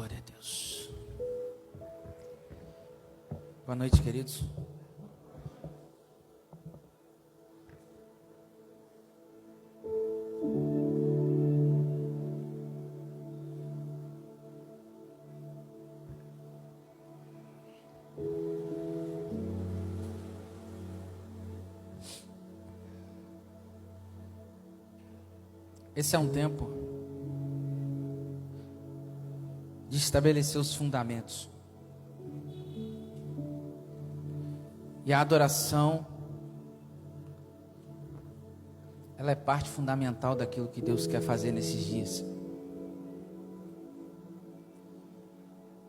Glória a Deus. Boa noite, queridos. Esse é um tempo de estabelecer os fundamentos. E a adoração, ela é parte fundamental daquilo que Deus quer fazer nesses dias.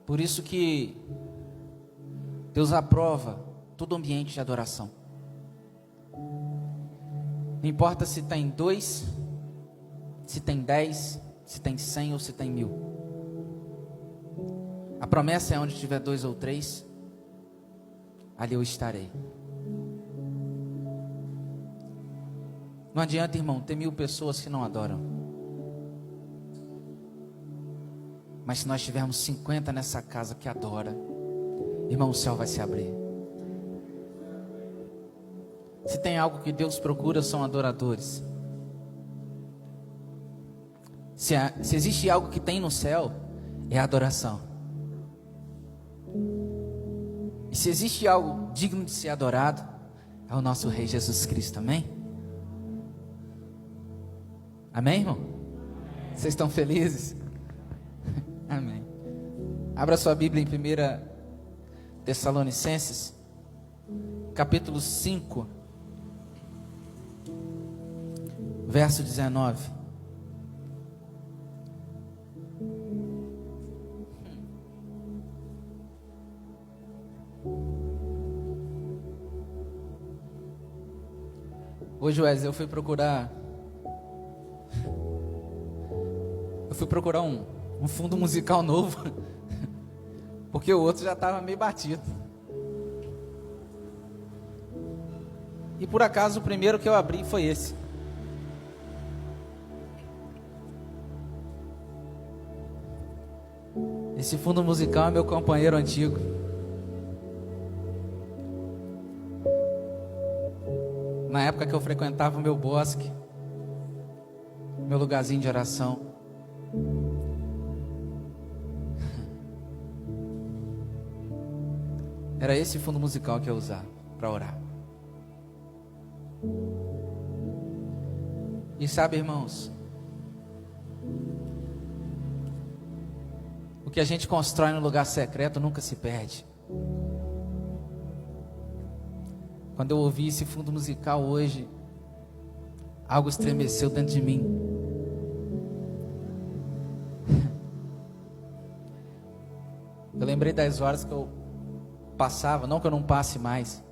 Por isso que Deus aprova todo ambiente de adoração. Não importa se tem 2, se tem 10, se tem 100 ou se tem 1000. A promessa é: onde tiver 2 ou 3, ali eu estarei. Não adianta, irmão, ter 1000 pessoas que não adoram. Mas se nós tivermos 50 nessa casa que adora, irmão, o céu vai se abrir. Se tem algo que Deus procura, são adoradores. Se existe algo que tem no céu, é a adoração. E se existe algo digno de ser adorado, é o nosso Rei Jesus Cristo, amém? Amém, irmão? Vocês estão felizes? Amém. Abra sua Bíblia em 1 Tessalonicenses, capítulo 5, verso 19. Hoje, Wesley, eu fui procurar um fundo musical novo, porque o outro já estava meio batido. E por acaso o primeiro que eu abri foi esse. Esse fundo musical é meu companheiro antigo. Na época que eu frequentava o meu bosque, meu lugarzinho de oração. Era esse fundo musical que eu usava para orar. E sabe, irmãos, o que a gente constrói no lugar secreto nunca se perde. Quando eu ouvi esse fundo musical hoje, algo estremeceu dentro de mim. Eu lembrei das horas que eu passava, não que eu não passe mais,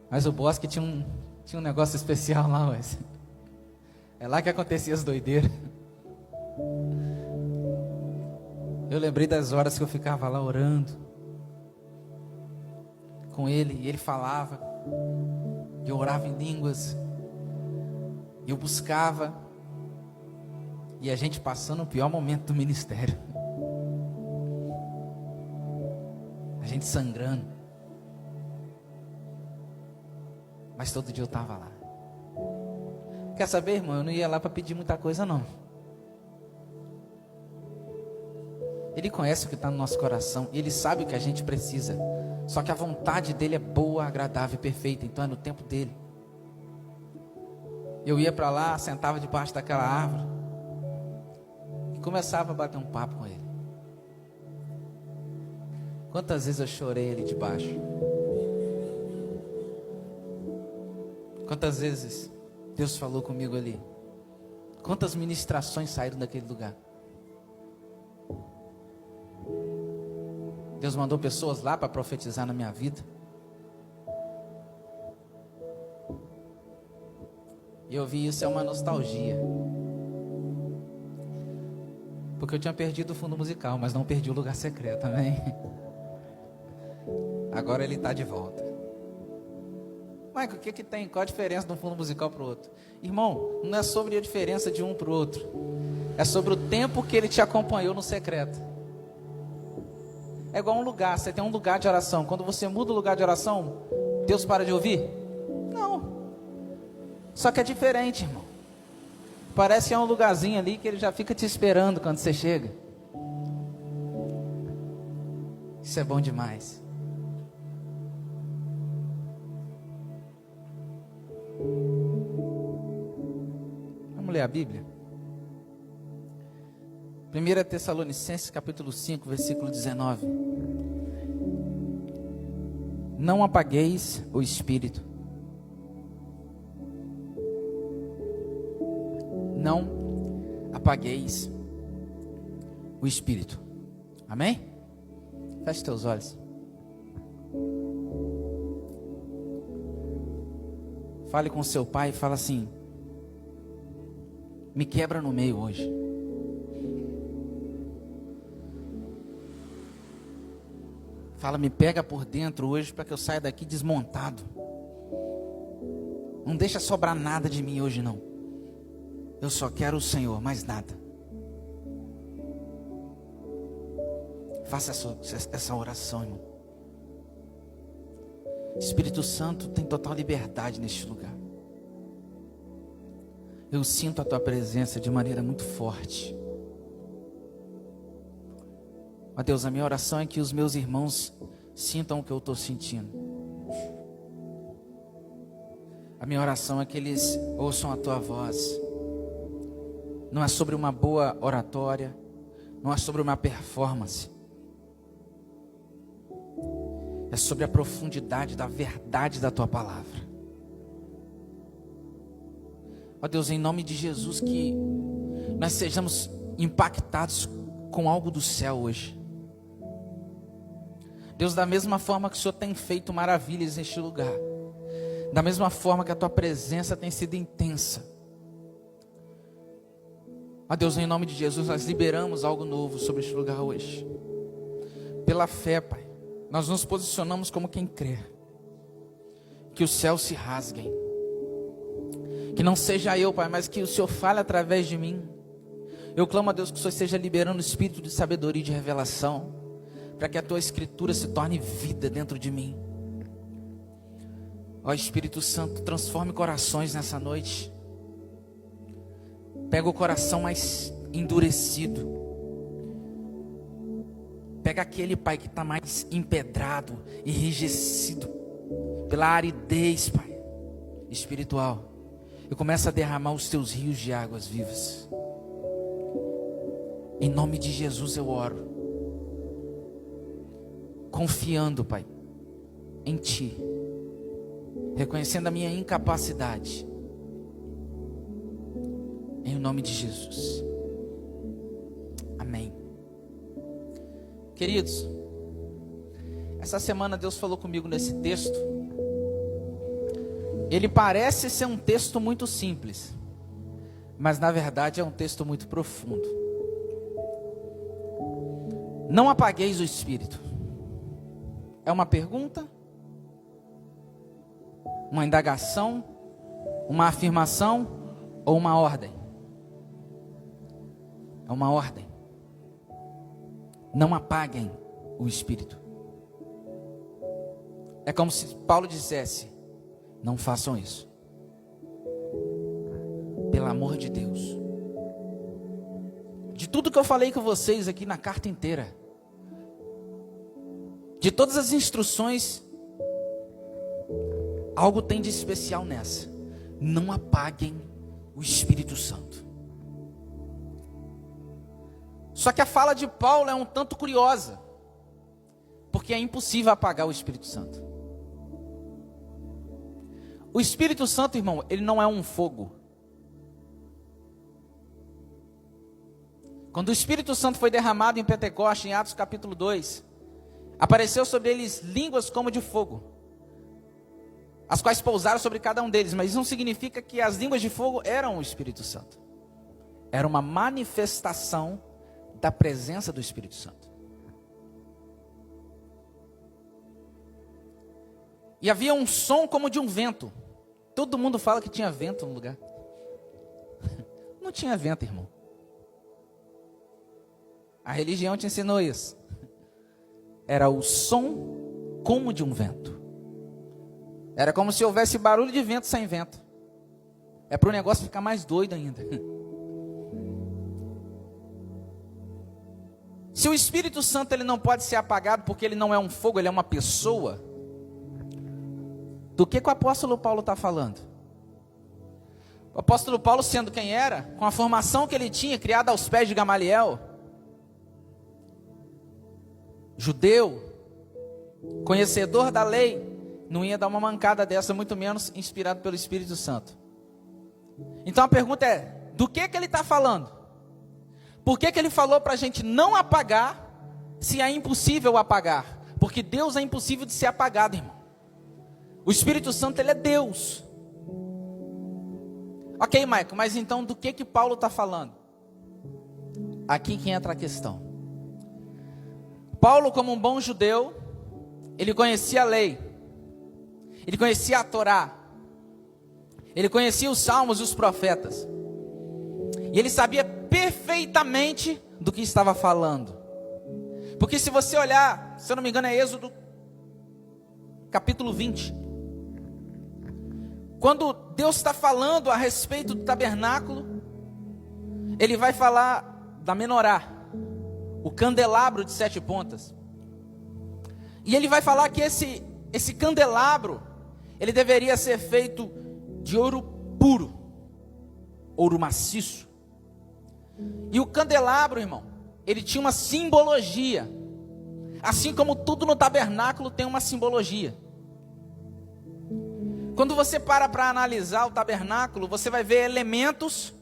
mas o bosque tinha um negócio especial lá, mas é lá que acontecia as doideiras. Eu lembrei das horas que eu ficava lá orando com ele, e ele falava, e eu orava em línguas, e eu buscava, e a gente passando o pior momento do ministério, a gente sangrando, mas todo dia eu estava lá. Quer saber, irmão, eu não ia lá para pedir muita coisa não. Ele conhece o que está no nosso coração, e Ele sabe o que a gente precisa. Só que a vontade dele é boa, agradável e perfeita. Então é no tempo dele. Eu ia para lá, sentava debaixo daquela árvore e começava a bater um papo com ele. Quantas vezes eu chorei ali debaixo? Quantas vezes Deus falou comigo ali? Quantas ministrações saíram daquele lugar? Deus mandou pessoas lá para profetizar na minha vida. E eu vi isso, é uma nostalgia. Porque eu tinha perdido o fundo musical, mas não perdi o lugar secreto também. Agora ele está de volta. Michael, o que tem? Qual a diferença de um fundo musical para o outro? Irmão, não é sobre a diferença de um para o outro. É sobre o tempo que ele te acompanhou no secreto. É igual um lugar, você tem um lugar de oração. Quando você muda o lugar de oração, Deus para de ouvir? Não. Só que é diferente, irmão. Parece que é um lugarzinho ali que ele já fica te esperando quando você chega. Isso é bom demais. Vamos ler a Bíblia? 1 Tessalonicenses capítulo 5, versículo 19. Não apagueis o espírito. Não apagueis o espírito. Amém? Feche teus olhos. Fale com seu pai e fala assim: me quebra no meio hoje. Fala, me pega por dentro hoje para que eu saia daqui desmontado. Não deixa sobrar nada de mim hoje não. Eu só quero o Senhor, mais nada. Faça essa oração, irmão. Espírito Santo tem total liberdade neste lugar. Eu sinto a tua presença de maneira muito forte. Ó Deus, a minha oração é que os meus irmãos sintam o que eu estou sentindo. A minha oração é que eles ouçam a tua voz. Não é sobre uma boa oratória, não é sobre uma performance. É sobre a profundidade da verdade da tua palavra. Ó Deus, em nome de Jesus, que nós sejamos impactados com algo do céu hoje. Deus, da mesma forma que o Senhor tem feito maravilhas neste lugar, da mesma forma que a tua presença tem sido intensa, ó Deus, em nome de Jesus, nós liberamos algo novo sobre este lugar hoje. Pela fé, Pai, nós nos posicionamos como quem crê. Que os céus se rasguem. Que não seja eu, Pai, mas que o Senhor fale através de mim. Eu clamo a Deus que o Senhor esteja liberando o espírito de sabedoria e de revelação, para que a tua escritura se torne vida dentro de mim. Ó Espírito Santo, transforme corações nessa noite. Pega o coração mais endurecido. Pega aquele, Pai, que está mais empedrado, enrijecido pela aridez, Pai, espiritual. E começa a derramar os teus rios de águas vivas. Em nome de Jesus eu oro, confiando, Pai, em Ti, reconhecendo a minha incapacidade, em nome de Jesus, amém. Queridos, essa semana Deus falou comigo nesse texto. Ele parece ser um texto muito simples, mas na verdade é um texto muito profundo. Não apagueis o espírito. É uma pergunta? Uma indagação? Uma afirmação? Ou uma ordem? É uma ordem. Não apaguem o espírito. É como se Paulo dissesse: não façam isso. Pelo amor de Deus. De tudo que eu falei com vocês aqui na carta inteira, de todas as instruções, algo tem de especial nessa: não apaguem o Espírito Santo. Só que a fala de Paulo é um tanto curiosa, porque é impossível apagar o Espírito Santo. O Espírito Santo, irmão, ele não é um fogo. Quando o Espírito Santo foi derramado em Pentecostes, em Atos capítulo 2, apareceu sobre eles línguas como de fogo, as quais pousaram sobre cada um deles. Mas isso não significa que as línguas de fogo eram o Espírito Santo. Era uma manifestação da presença do Espírito Santo. E havia um som como de um vento. Todo mundo fala que tinha vento no lugar. Não tinha vento, irmão. A religião te ensinou isso. era o som como de um vento. Era como se houvesse barulho de vento sem vento. É para o negócio ficar mais doido ainda. Se o Espírito Santo ele não pode ser apagado porque ele não é um fogo, ele é uma pessoa, do que o apóstolo Paulo está falando? O apóstolo Paulo, sendo quem era, com a formação que ele tinha, criada aos pés de Gamaliel, judeu, conhecedor da lei, não ia dar uma mancada dessa, muito menos inspirado pelo Espírito Santo. Então a pergunta é, do que ele está falando? Por que ele falou para a gente não apagar, se é impossível apagar? Porque Deus é impossível de ser apagado, irmão. O Espírito Santo, ele é Deus. Ok, Michael, mas então do que Paulo está falando? Aqui que entra a questão. Paulo, como um bom judeu, ele conhecia a lei, ele conhecia a Torá, ele conhecia os salmos e os profetas, e ele sabia perfeitamente do que estava falando. Porque se você olhar, se eu não me engano é Êxodo capítulo 20, quando Deus está falando a respeito do tabernáculo, ele vai falar da menorá, o candelabro de 7 pontas. E ele vai falar que esse candelabro, ele deveria ser feito de ouro puro, ouro maciço. E o candelabro, irmão, ele tinha uma simbologia. Assim como tudo no tabernáculo tem uma simbologia. Quando você para analisar o tabernáculo, você vai ver elementos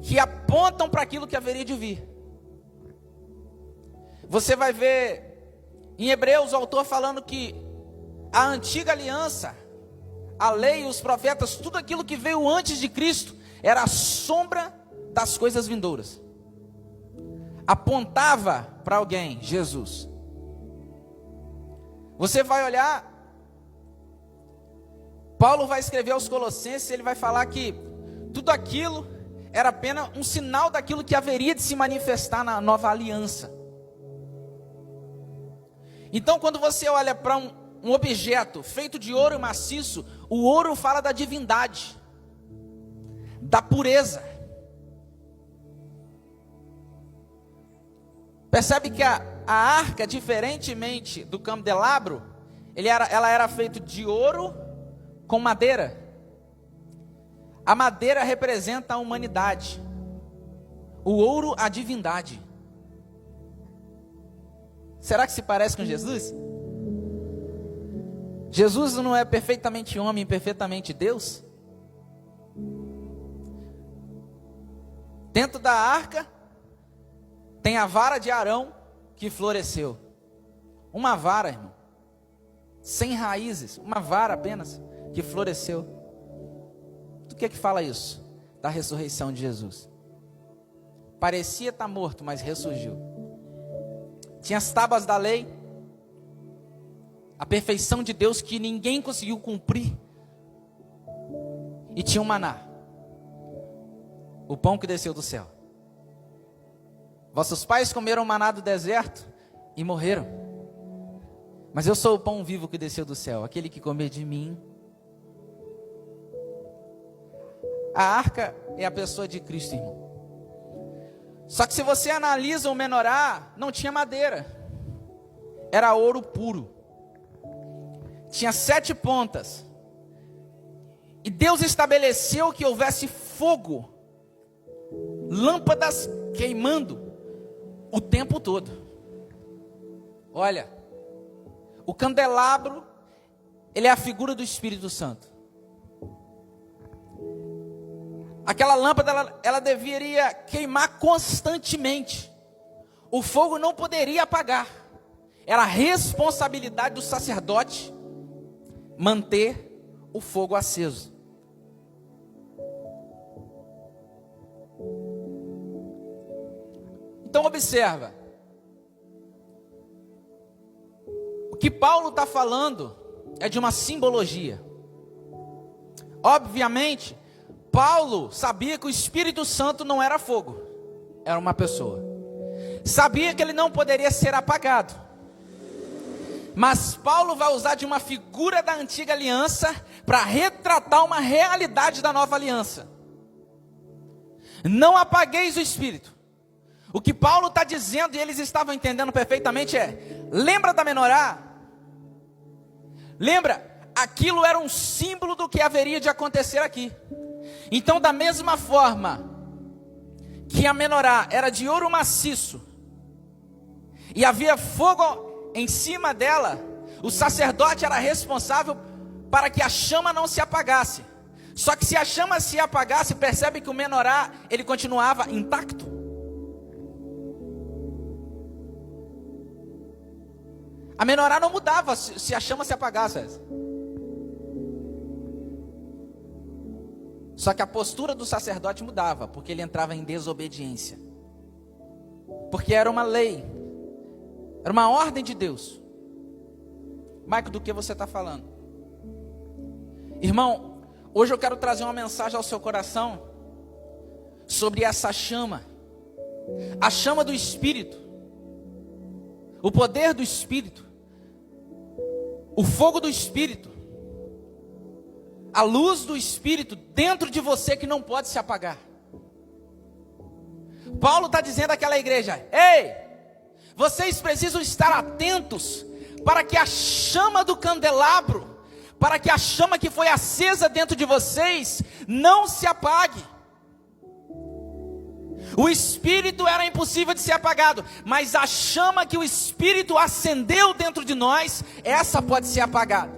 que apontam para aquilo que haveria de vir. Você vai ver em Hebreus o autor falando que a antiga aliança, a lei e os profetas, tudo aquilo que veio antes de Cristo, era a sombra das coisas vindouras. Apontava para alguém, Jesus. Você vai olhar, Paulo vai escrever aos Colossenses, ele vai falar que tudo aquilo era apenas um sinal daquilo que haveria de se manifestar na nova aliança. Então, quando você olha para um objeto feito de ouro maciço, o ouro fala da divindade, da pureza. Percebe que a arca, diferentemente do candelabro, ela era feita de ouro com madeira. A madeira representa a humanidade, o ouro a divindade. Será que se parece com Jesus? Jesus não é perfeitamente homem, perfeitamente Deus? Dentro da arca tem a vara de Arão que floresceu. Uma vara, irmão, sem raízes, uma vara apenas que floresceu. Do que fala isso? Da ressurreição de Jesus. Parecia estar morto, mas ressurgiu. Tinha as tábuas da lei, a perfeição de Deus que ninguém conseguiu cumprir. E tinha o maná, o pão que desceu do céu. Vossos pais comeram maná do deserto e morreram. Mas eu sou o pão vivo que desceu do céu. Aquele que comer de mim. A arca é a pessoa de Cristo, irmão. Só que se você analisa o menorá, não tinha madeira. Era ouro puro. Tinha 7 pontas. E Deus estabeleceu que houvesse fogo, lâmpadas queimando o tempo todo. Olha, o candelabro, ele é a figura do Espírito Santo. Aquela lâmpada, ela deveria queimar constantemente. O fogo não poderia apagar. Era a responsabilidade do sacerdote manter o fogo aceso. Então observa, o que Paulo está falando é de uma simbologia. Obviamente, Paulo sabia que o Espírito Santo não era fogo, era uma pessoa. Sabia que ele não poderia ser apagado. Mas Paulo vai usar de uma figura da antiga aliança para retratar uma realidade da nova aliança. Não apagueis o Espírito. O que Paulo está dizendo, e eles estavam entendendo perfeitamente, lembra da menorá? Lembra? Aquilo era um símbolo do que haveria de acontecer aqui. Então, da mesma forma que a menorá era de ouro maciço, e havia fogo em cima dela, o sacerdote era responsável para que a chama não se apagasse. Só que se a chama se apagasse, percebe que o menorá, ele continuava intacto. A menorá não mudava se a chama se apagasse. Só que a postura do sacerdote mudava, porque ele entrava em desobediência. Porque era uma lei, era uma ordem de Deus. Maico, do que você está falando? Irmão, hoje eu quero trazer uma mensagem ao seu coração sobre essa chama, a chama do Espírito, o poder do Espírito, o fogo do Espírito, a luz do Espírito dentro de você que não pode se apagar. Paulo está dizendo àquela igreja: ei, vocês precisam estar atentos para que a chama do candelabro, para que a chama que foi acesa dentro de vocês não se apague. O Espírito era impossível de ser apagado, mas a chama que o Espírito acendeu dentro de nós, essa pode ser apagada.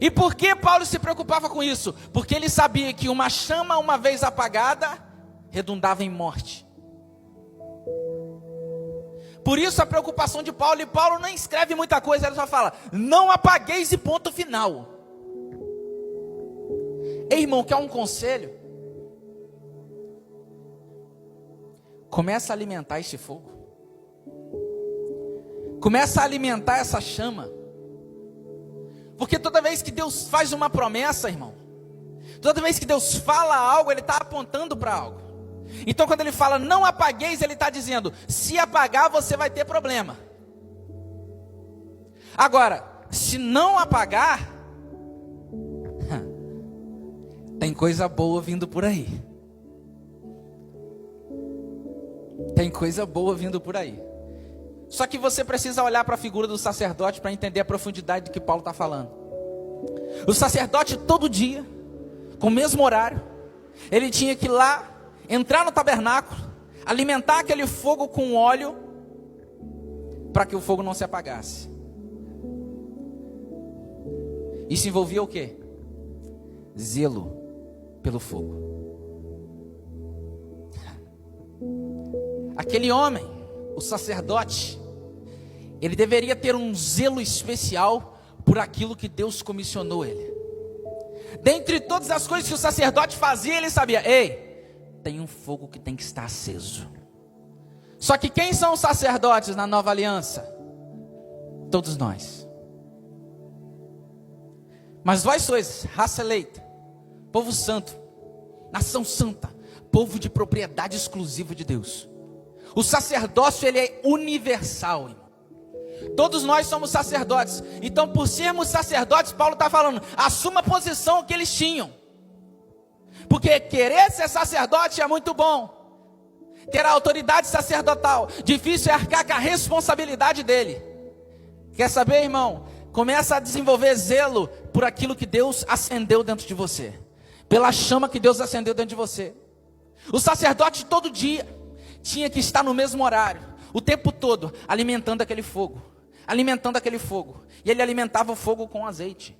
E por que Paulo se preocupava com isso? Porque ele sabia que uma chama, uma vez apagada, redundava em morte. Por isso a preocupação de Paulo, e Paulo não escreve muita coisa, ele só fala: não apagueis e ponto final. Ei, irmão, quer um conselho? Começa a alimentar este fogo. Começa a alimentar essa chama. Porque toda vez que Deus faz uma promessa, irmão, toda vez que Deus fala algo, Ele está apontando para algo. Então quando Ele fala não apagueis, Ele está dizendo: se apagar você vai ter problema. Agora, se não apagar, tem coisa boa vindo por aí. Tem coisa boa vindo por aí. Só que você precisa olhar para a figura do sacerdote para entender a profundidade do que Paulo está falando. O sacerdote todo dia, com o mesmo horário, ele tinha que ir lá, entrar no tabernáculo, alimentar aquele fogo com óleo, para que o fogo não se apagasse. Isso envolvia o quê? Zelo pelo fogo. Aquele homem, o sacerdote, ele deveria ter um zelo especial por aquilo que Deus comissionou ele. Dentre todas as coisas que o sacerdote fazia, ele sabia: ei, tem um fogo que tem que estar aceso. Só que quem são os sacerdotes na nova aliança? Todos nós. Mas vós sois raça eleita, povo santo, nação santa, povo de propriedade exclusiva de Deus. O sacerdócio, ele é universal, irmão. Todos nós somos sacerdotes. Então, por sermos sacerdotes, Paulo está falando: assuma a posição que eles tinham. Porque querer ser sacerdote é muito bom, ter a autoridade sacerdotal. Difícil é arcar com a responsabilidade dele. Quer saber, irmão? Começa a desenvolver zelo por aquilo que Deus acendeu dentro de você, pela chama que Deus acendeu dentro de você. O sacerdote todo dia tinha que estar no mesmo horário, o tempo todo, alimentando aquele fogo. Alimentando aquele fogo. E ele alimentava o fogo com azeite.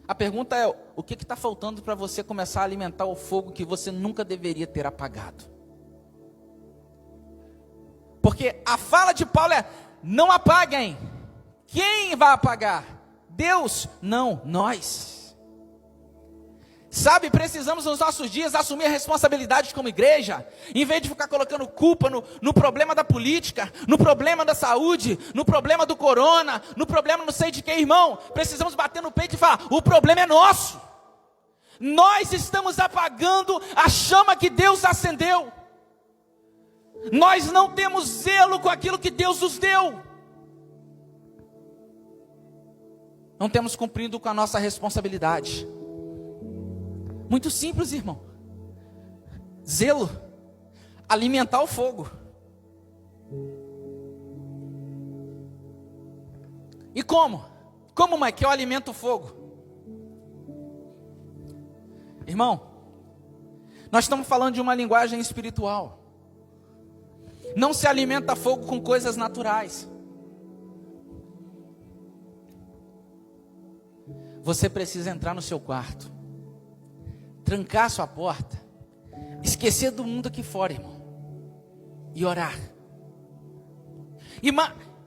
A pergunta é: o que está faltando para você começar a alimentar o fogo que você nunca deveria ter apagado? Porque a fala de Paulo é: não apaguem. Quem vai apagar? Deus? Não, nós. Sabe, precisamos nos nossos dias assumir a responsabilidade como igreja, em vez de ficar colocando culpa no problema da política, no problema da saúde, no problema do corona, no problema não sei de que, irmão. Precisamos bater no peito e falar: o problema é nosso. Nós estamos apagando a chama que Deus acendeu. Nós não temos zelo com aquilo que Deus nos deu. não temos cumprido com a nossa responsabilidade. Muito simples, irmão. Zelo, alimentar o fogo. E como? Como, Mike, eu alimento o fogo? Irmão, nós estamos falando de uma linguagem espiritual. Não se alimenta fogo com coisas naturais. Você precisa entrar no seu quarto, trancar sua porta, esquecer do mundo aqui fora, irmão, e orar. E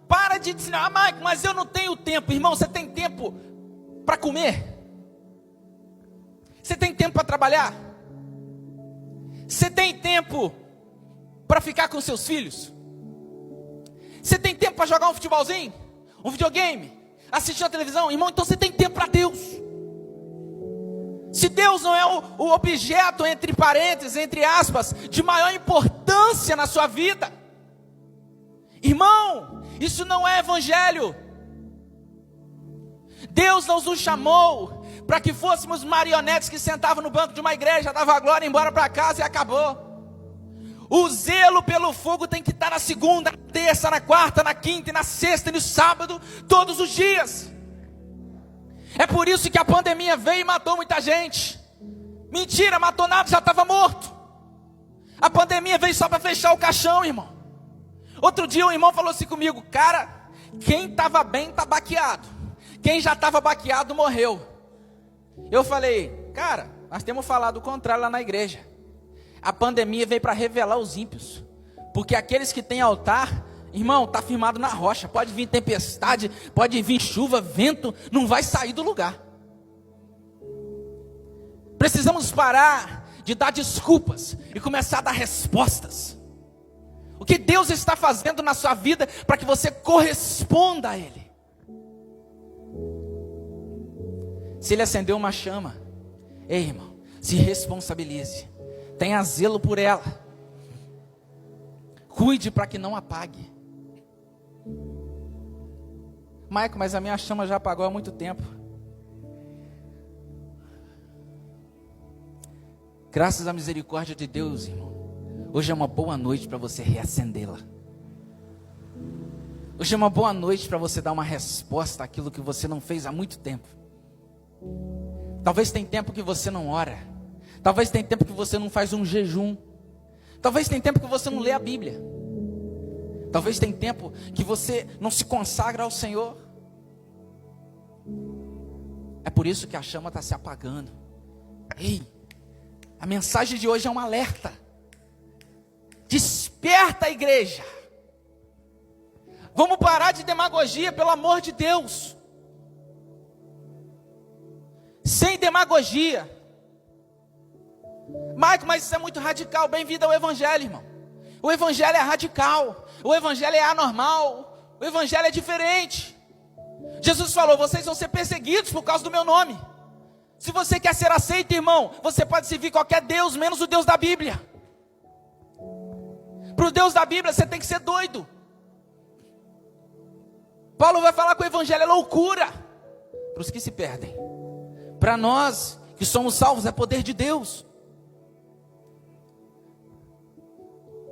para de dizer, Mike, mas eu não tenho tempo. Irmão, você tem tempo para comer? Você tem tempo para trabalhar? Você tem tempo para ficar com seus filhos? Você tem tempo para jogar um futebolzinho? Um videogame? Assistir a televisão? Irmão, então você tem tempo para Deus. Se Deus não é o objeto, entre parênteses, entre aspas, de maior importância na sua vida, irmão, isso não é evangelho. Deus não nos chamou para que fôssemos marionetes que sentavam no banco de uma igreja, dava a glória, embora para casa e acabou. O zelo pelo fogo tem que estar na segunda, na terça, na quarta, na quinta e na sexta e no sábado, todos os dias. É por isso que a pandemia veio e matou muita gente. Mentira, matou nada, já estava morto. A pandemia veio só para fechar o caixão, irmão. Outro dia um irmão falou assim comigo, cara, quem estava bem está baqueado. Quem já estava baqueado morreu. Eu falei, cara, nós temos falado o contrário lá na igreja. A pandemia veio para revelar os ímpios. Porque aqueles que têm altar, irmão, está firmado na rocha. Pode vir tempestade, pode vir chuva, vento, não vai sair do lugar. Precisamos parar de dar desculpas e começar a dar respostas. O que Deus está fazendo na sua vida para que você corresponda a Ele. Se Ele acendeu uma chama, ei, irmão, se responsabilize. Tenha zelo por ela. Cuide para que não apague. Maico, mas a minha chama já apagou há muito tempo. Graças à misericórdia de Deus, irmão, hoje é uma boa noite para você reacendê-la. Hoje é uma boa noite para você dar uma resposta àquilo que você não fez há muito tempo. Talvez tem tempo que você não ora. Talvez tem tempo que você não faz um jejum. Talvez tem tempo que você não lê a Bíblia. Talvez tem tempo que você não se consagra ao Senhor. É por isso que a chama está se apagando. Ei, a mensagem de hoje é um alerta. Desperta a igreja. Vamos parar de demagogia, pelo amor de Deus. Sem demagogia. Maico, mas isso é muito radical. Bem-vindo ao Evangelho, irmão. O Evangelho é radical. O Evangelho é anormal. O Evangelho é diferente. Jesus falou, vocês vão ser perseguidos por causa do meu nome. Se você quer ser aceito, irmão, você pode servir qualquer Deus, menos o Deus da Bíblia. Para o Deus da Bíblia, você tem que ser doido. Paulo vai falar que o Evangelho é loucura para os que se perdem. Para nós que somos salvos é poder de Deus.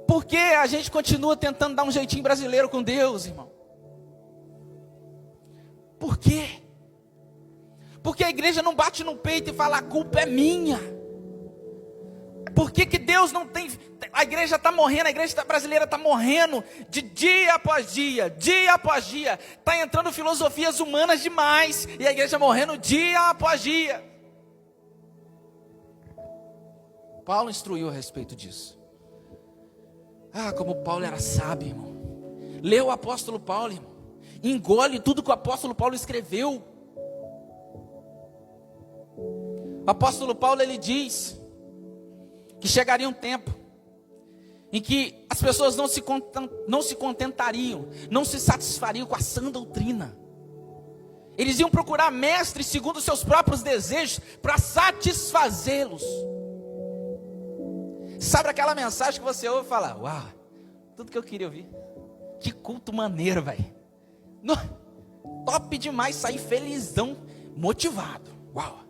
Por que a gente continua tentando dar um jeitinho brasileiro com Deus, irmão? Por quê? Porque a igreja não bate no peito e fala, a culpa é minha. Por que que Deus não tem... A igreja está morrendo, a igreja brasileira está morrendo de dia após dia, dia após dia. Está entrando filosofias humanas demais, e a igreja morrendo dia após dia. Paulo instruiu a respeito disso. Ah, como Paulo era sábio, irmão. Lê o apóstolo Paulo, irmão. Engole tudo que o apóstolo Paulo escreveu. O apóstolo Paulo, ele diz que chegaria um tempo em que as pessoas não se contentariam, não se satisfariam com a sã doutrina. Eles iam procurar mestres segundo os seus próprios desejos para satisfazê-los. Sabe aquela mensagem que você ouve e fala, uau, tudo que eu queria ouvir. Que culto maneiro, velho. top demais, saí felizão, motivado. Uau,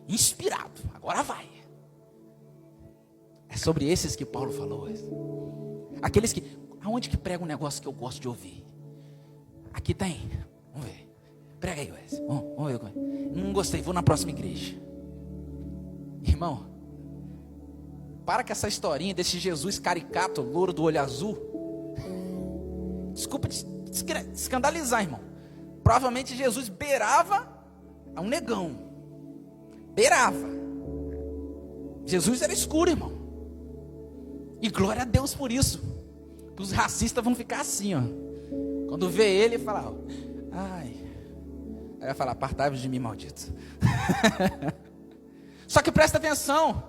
inspirado, agora vai. É sobre esses que Paulo falou. Aqueles que, aonde que prega um negócio que eu gosto de ouvir? Aqui tem, vamos ver. Prega aí, Wes. Vamos ver. Não gostei, vou na próxima igreja. Irmão, para com essa historinha desse Jesus caricato, louro do olho azul. Desculpa escandalizar, irmão. Provavelmente Jesus beirava a um negão. Beirava. Jesus era escuro, irmão. E glória a Deus por isso. Os racistas vão ficar assim, ó. Quando vê ele, fala, ai. Aí vai falar, apartai-vos de mim, malditos. Só que presta atenção.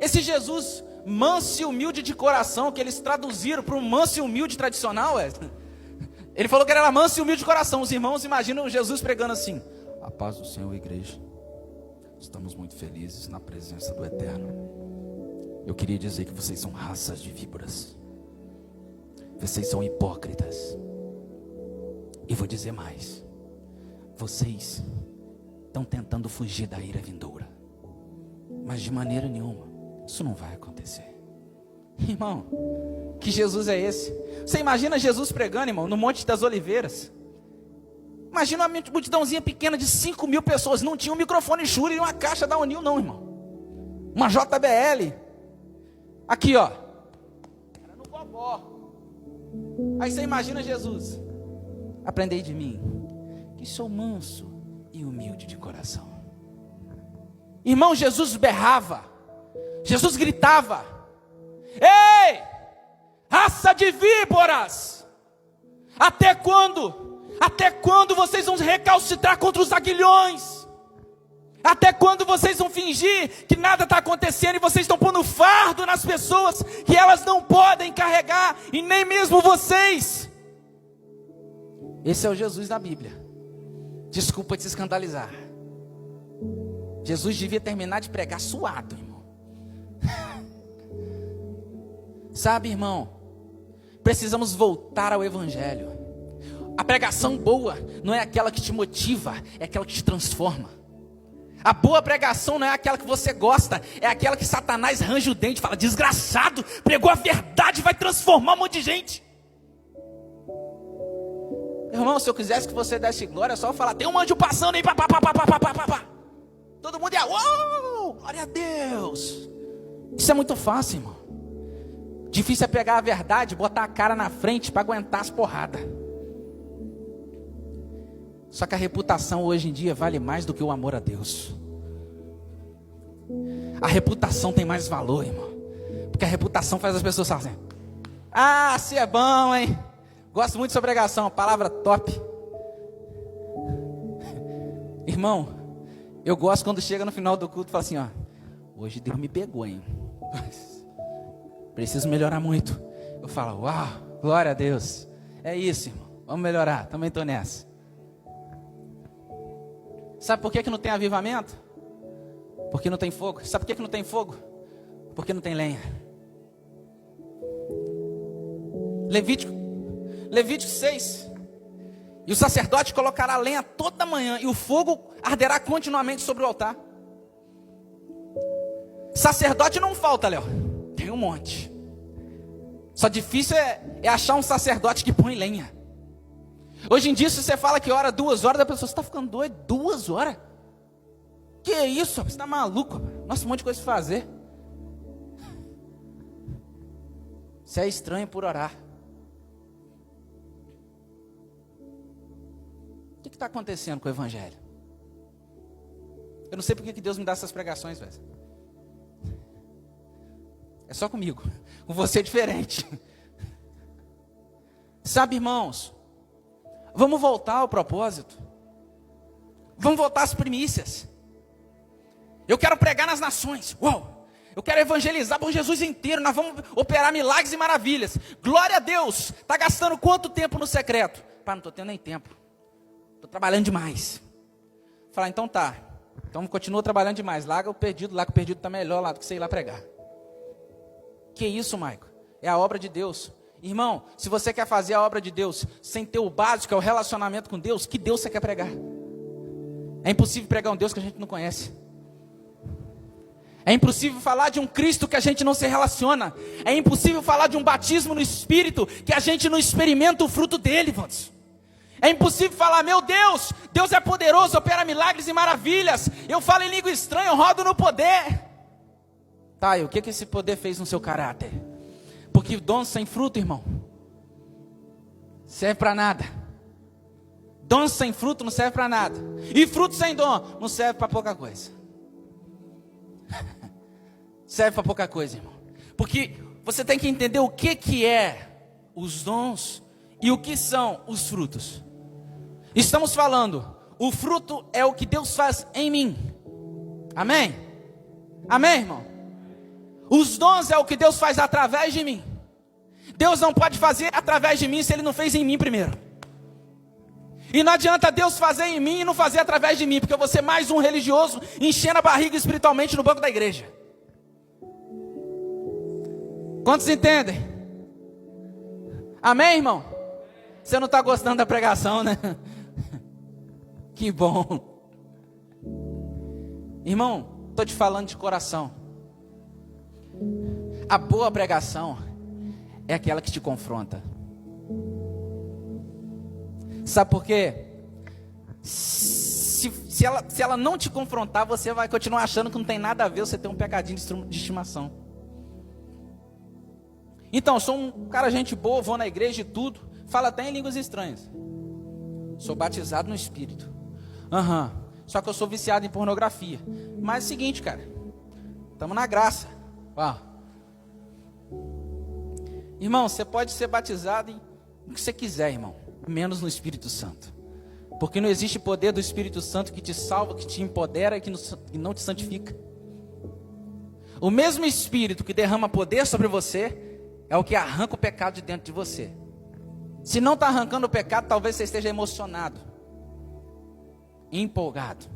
Esse Jesus manso e humilde de coração, que eles traduziram para um manso e humilde tradicional, ele falou que ele era manso e humilde de coração. Os irmãos imaginam Jesus pregando assim: a paz do Senhor, igreja. Estamos muito felizes na presença do Eterno. Eu queria dizer que vocês são raças de víboras. Vocês são hipócritas. E vou dizer mais. Vocês estão tentando fugir da ira vindoura. Mas de maneira nenhuma, isso não vai acontecer. Irmão, que Jesus é esse? Você imagina Jesus pregando, irmão, no Monte das Oliveiras. Imagina uma multidãozinha pequena de 5.000 pessoas. Não tinha um microfone Shure e uma caixa da Unil não, irmão. Uma JBL. Aqui, ó. Era no gogó. Aí você imagina Jesus: aprendei de mim, que sou manso e humilde de coração. Irmão, Jesus berrava. Jesus gritava: ei, raça de víboras, até quando? Até quando vocês vão recalcitrar contra os aguilhões? Até quando vocês vão fingir que nada está acontecendo e vocês estão pondo fardo nas pessoas que elas não podem carregar, e nem mesmo vocês? Esse é o Jesus da Bíblia. Desculpa te escandalizar. Jesus devia terminar de pregar suado, irmão. Sabe, irmão, precisamos voltar ao Evangelho. A pregação boa não é aquela que te motiva, é aquela que te transforma. A boa pregação não é aquela que você gosta, é aquela que Satanás range o dente e fala: desgraçado, pregou a verdade, vai transformar um monte de gente. Irmão, se eu quisesse que você desse glória, é só eu falar: tem um anjo passando aí, pá. Todo mundo ia, uou, glória a Deus. Isso é muito fácil, irmão. Difícil é pegar a verdade, botar a cara na frente para aguentar as porradas. Só que a reputação hoje em dia vale mais do que o amor a Deus. A reputação tem mais valor, irmão. Porque a reputação faz as pessoas falarem: ah, se é bom, hein? Gosto muito da sua pregação, palavra top. Irmão, eu gosto quando chega no final do culto e fala assim: ó, hoje Deus me pegou, hein? Preciso melhorar muito. Eu falo: uau, glória a Deus. É isso, irmão, vamos melhorar, também estou nessa. Sabe por que não tem avivamento? Porque não tem fogo. Sabe por que não tem fogo? Porque não tem lenha. Levítico 6. E o sacerdote colocará a lenha toda manhã, e o fogo arderá continuamente sobre o altar. Sacerdote não falta, Léo. Tem um monte. Só difícil é achar um sacerdote que põe lenha. Hoje em dia, se você fala que ora 2 horas, a pessoa: você está ficando doido? 2 horas? Que isso? Você está maluco? Nossa, um monte de coisa para fazer. Você é estranho por orar. O que está acontecendo com o Evangelho? Eu não sei porque que Deus me dá essas pregações, velho. É só comigo. Com você é diferente. Sabe, irmãos, vamos voltar ao propósito. Vamos voltar às primícias. Eu quero pregar nas nações. Uau! Eu quero evangelizar por Jesus inteiro. Nós vamos operar milagres e maravilhas. Glória a Deus. Está gastando quanto tempo no secreto? Pá, não estou tendo nem tempo. Estou trabalhando demais. Falar: então tá. Então continua trabalhando demais. Larga o perdido lá, que o perdido está melhor lá do que você ir lá pregar. Que isso, Maico? É a obra de Deus. Irmão, se você quer fazer a obra de Deus sem ter o básico, que é o relacionamento com Deus, que Deus você quer pregar? É impossível pregar um Deus que a gente não conhece. É impossível falar de um Cristo que a gente não se relaciona. É impossível falar de um batismo no Espírito que a gente não experimenta o fruto dele, irmãos. É impossível falar, meu Deus, Deus é poderoso, opera milagres e maravilhas. Eu falo em língua estranha, eu rodo no poder. Tá, e o que esse poder fez no seu caráter? Porque dons sem fruto, irmão, serve para nada. Dons sem fruto não serve para nada. E fruto sem dom não serve para pouca coisa. Serve para pouca coisa, irmão. Porque você tem que entender o que é os dons e o que são os frutos. Estamos falando, o fruto é o que Deus faz em mim. Amém? Amém, irmão? Os dons é o que Deus faz através de mim. Deus não pode fazer através de mim se Ele não fez em mim primeiro. E não adianta Deus fazer em mim e não fazer através de mim, porque eu vou ser mais um religioso enchendo a barriga espiritualmente no banco da igreja. Quantos entendem? Amém, irmão? Você não está gostando da pregação, né? Que bom. Irmão, estou te falando de coração. A boa pregação é aquela que te confronta. Sabe por quê? Se ela não te confrontar, você vai continuar achando que não tem nada a ver você ter um pecadinho de estimação. Então, sou um cara gente boa, vou na igreja e tudo, falo até em línguas estranhas. Sou batizado no Espírito. Só que eu sou viciado em pornografia. Mas é o seguinte, cara, estamos na graça. Irmão, você pode ser batizado em o que você quiser, irmão, menos no Espírito Santo. Porque não existe poder do Espírito Santo que te salva, que te empodera e que não te santifica. O mesmo Espírito que derrama poder sobre você é o que arranca o pecado de dentro de você. Se não está arrancando o pecado, talvez você esteja emocionado, empolgado.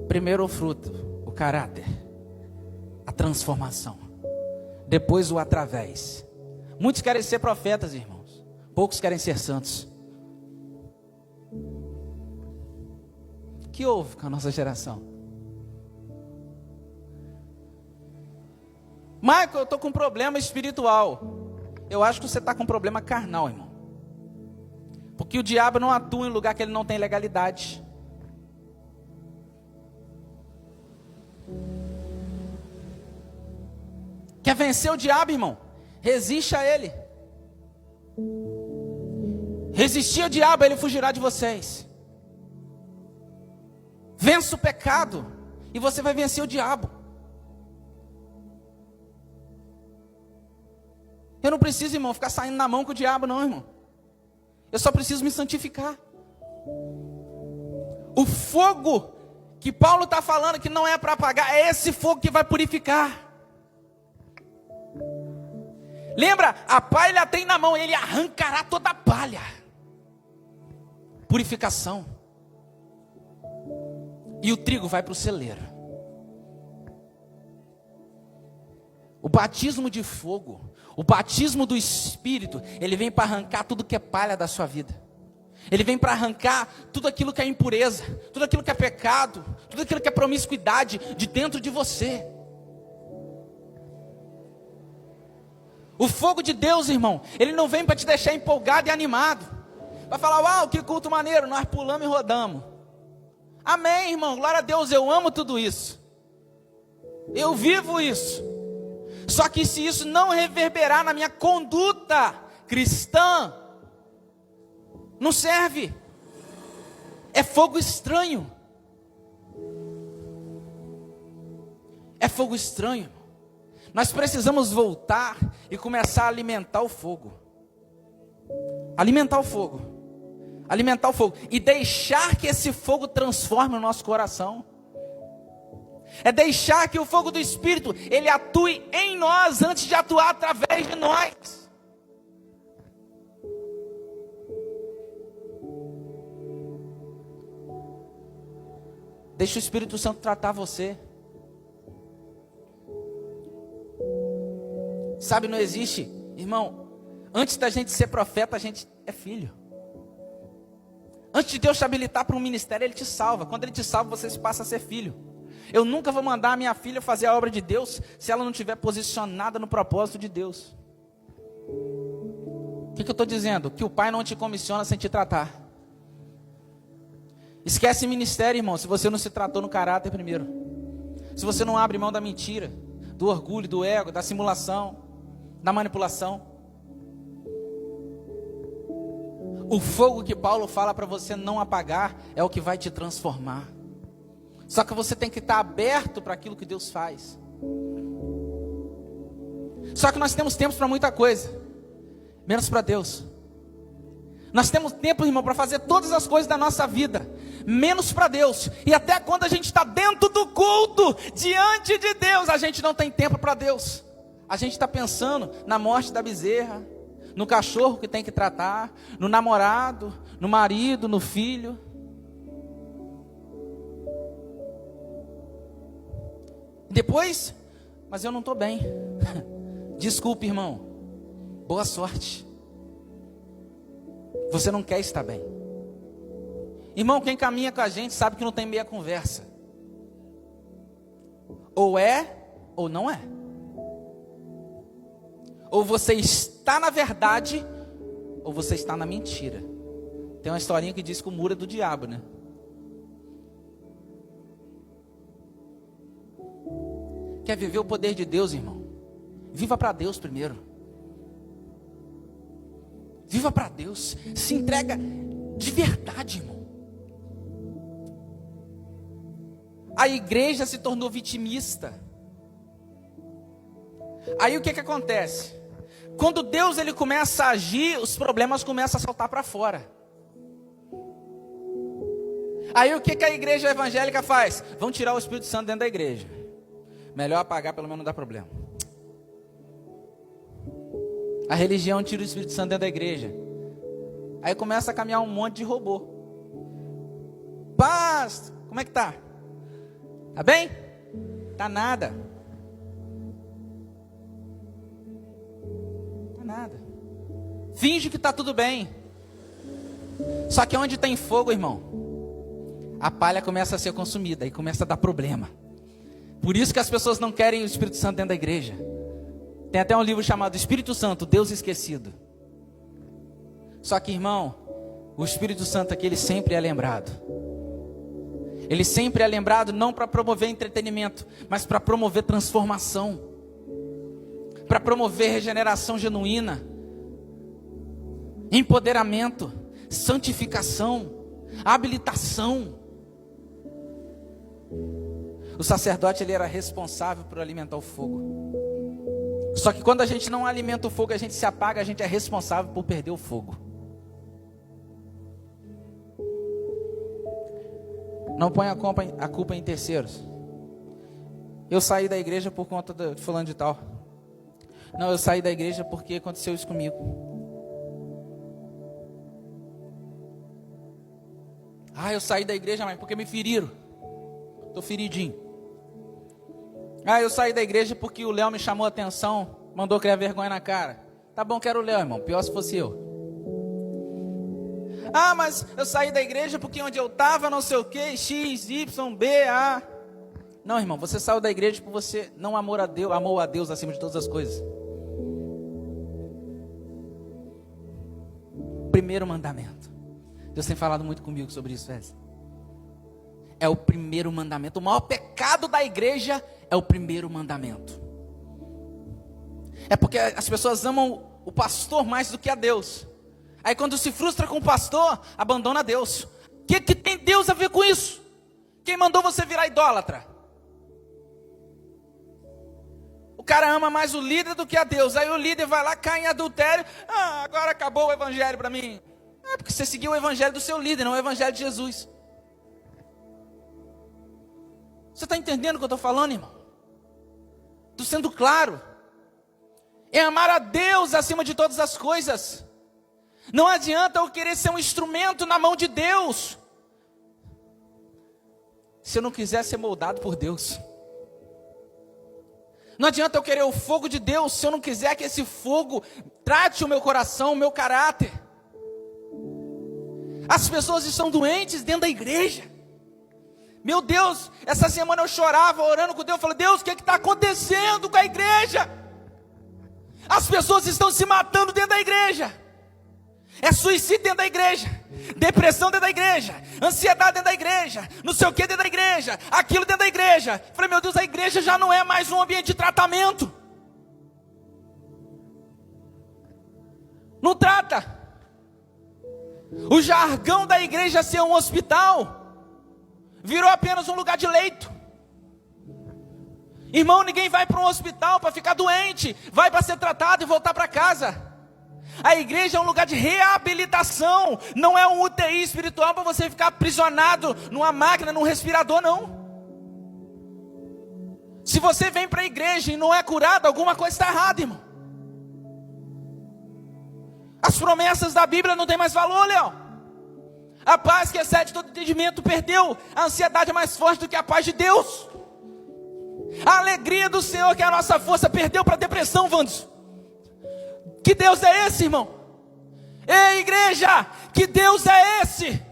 Primeiro o fruto, o caráter, a transformação. Depois o através. Muitos querem ser profetas, irmãos. Poucos querem ser santos. O que houve com a nossa geração? Michael, eu estou com um problema espiritual. Eu acho que você está com um problema carnal, irmão. Porque o diabo não atua em lugar que ele não tem legalidade. Quer vencer o diabo, irmão? Resiste a ele. Resistir ao diabo, ele fugirá de vocês. Vença o pecado e você vai vencer o diabo. Eu não preciso, irmão, ficar saindo na mão com o diabo, não, irmão. Eu só preciso me santificar. O fogo que Paulo está falando que não é para apagar, é esse fogo que vai purificar. Lembra? A palha tem na mão, ele arrancará toda a palha. Purificação. E o trigo vai para o celeiro. O batismo de fogo, o batismo do Espírito, ele vem para arrancar tudo que é palha da sua vida. Ele vem para arrancar tudo aquilo que é impureza, tudo aquilo que é pecado, tudo aquilo que é promiscuidade de dentro de você. O fogo de Deus, irmão, ele não vem para te deixar empolgado e animado. Vai falar, uau, que culto maneiro, nós pulamos e rodamos. Amém, irmão, glória a Deus, eu amo tudo isso. Eu vivo isso. Só que se isso não reverberar na minha conduta cristã, não serve. É fogo estranho. É fogo estranho. Nós precisamos voltar e começar a alimentar o fogo. Alimentar o fogo. Alimentar o fogo. E deixar que esse fogo transforme o nosso coração. É deixar que o fogo do Espírito, ele atue em nós antes de atuar através de nós. Deixa o Espírito Santo tratar você. Sabe, não existe, irmão, antes da gente ser profeta, a gente é filho. Antes de Deus te habilitar para um ministério, Ele te salva. Quando Ele te salva, você passa a ser filho. Eu nunca vou mandar a minha filha fazer a obra de Deus se ela não estiver posicionada no propósito de Deus. O que eu estou dizendo? Que o pai não te comissiona sem te tratar. Esquece ministério, irmão, se você não se tratou no caráter primeiro. Se você não abre mão da mentira, do orgulho, do ego, da simulação, da manipulação. O fogo que Paulo fala para você não apagar é o que vai te transformar. Só que você tem que estar aberto para aquilo que Deus faz. Só que nós temos tempo para muita coisa, menos para Deus. Nós temos tempo, irmão, para fazer todas as coisas da nossa vida, menos para Deus. E até quando a gente está dentro do culto, diante de Deus, a gente não tem tempo para Deus. A gente está pensando na morte da bezerra, no cachorro que tem que tratar, no namorado, no marido, no filho. Depois, mas eu não estou bem. Desculpe, irmão. Boa sorte. Você não quer estar bem. Irmão, quem caminha com a gente sabe que não tem meia conversa. Ou é, ou não é. Ou você está na verdade, ou você está na mentira. Tem uma historinha que diz que o muro é do diabo, né? Quer viver o poder de Deus, irmão? Viva para Deus primeiro. Viva para Deus. Se entrega de verdade, irmão. A igreja se tornou vitimista. Aí o que acontece? Quando Deus ele começa a agir, os problemas começam a saltar para fora. Aí o que a igreja evangélica faz? Vão tirar o Espírito Santo dentro da igreja. Melhor apagar, pelo menos não dá problema. A religião tira o Espírito Santo dentro da igreja. Aí começa a caminhar um monte de robô. Paz, como é que tá? Tá bem? Tá nada. Tá nada. Finge que tá tudo bem. Só que onde tem fogo, irmão, a palha começa a ser consumida e começa a dar problema. Por isso que as pessoas não querem o Espírito Santo dentro da igreja. Tem até um livro chamado Espírito Santo, Deus Esquecido. Só que, irmão, o Espírito Santo aqui, ele sempre é lembrado. Ele sempre é lembrado não para promover entretenimento, mas para promover transformação. Para promover regeneração genuína. Empoderamento, santificação, habilitação. O sacerdote ele era responsável por alimentar o fogo. Só que quando a gente não alimenta o fogo, a gente se apaga, a gente é responsável por perder o fogo. Não ponha a culpa em terceiros. Eu saí da igreja por conta de fulano de tal. Não, eu saí da igreja porque aconteceu isso comigo. Ah, eu saí da igreja, mas porque me feriram. Estou feridinho. Ah, eu saí da igreja porque o Léo me chamou a atenção, mandou criar vergonha na cara. Tá bom, quero o Léo, irmão, pior se fosse eu. Ah, mas eu saí da igreja porque onde eu estava, não sei o que, X, Y, B, A. Não, irmão, você saiu da igreja porque você não amou a Deus acima de todas as coisas. Primeiro mandamento. Deus tem falado muito comigo sobre isso, Wesley. É o primeiro mandamento. O maior pecado da igreja é o primeiro mandamento. É porque as pessoas amam o pastor mais do que a Deus. Aí quando se frustra com o pastor, abandona Deus. O que tem Deus a ver com isso? Quem mandou você virar idólatra? O cara ama mais o líder do que a Deus. Aí o líder vai lá, cai em adultério. Ah, agora acabou o evangelho para mim. É porque você seguiu o evangelho do seu líder, não o evangelho de Jesus. Você está entendendo o que eu estou falando, irmão? Estou sendo claro. É amar a Deus acima de todas as coisas. Não adianta eu querer ser um instrumento na mão de Deus, se eu não quiser ser moldado por Deus. Não adianta eu querer o fogo de Deus se eu não quiser que esse fogo trate o meu coração, o meu caráter. As pessoas estão doentes dentro da igreja. Meu Deus, essa semana eu chorava, orando com Deus, falei, Deus, o que está acontecendo com a igreja? As pessoas estão se matando dentro da igreja. É suicídio dentro da igreja, depressão dentro da igreja, ansiedade dentro da igreja, não sei o que dentro da igreja, aquilo dentro da igreja. Falei, meu Deus, a igreja já não é mais um ambiente de tratamento. Não trata. O jargão da igreja ser um hospital virou apenas um lugar de leito. Irmão, ninguém vai para um hospital para ficar doente, vai para ser tratado e voltar para casa. A igreja é um lugar de reabilitação, não é um UTI espiritual para você ficar aprisionado numa máquina, num respirador, não. Se você vem para a igreja e não é curado, alguma coisa está errada, irmão. As promessas da Bíblia não têm mais valor, Leão. A paz que excede todo entendimento perdeu. A ansiedade é mais forte do que a paz de Deus. A alegria do Senhor, que é a nossa força, perdeu para a depressão, Vandos. Que Deus é esse, irmão? Ei, igreja, que Deus é esse?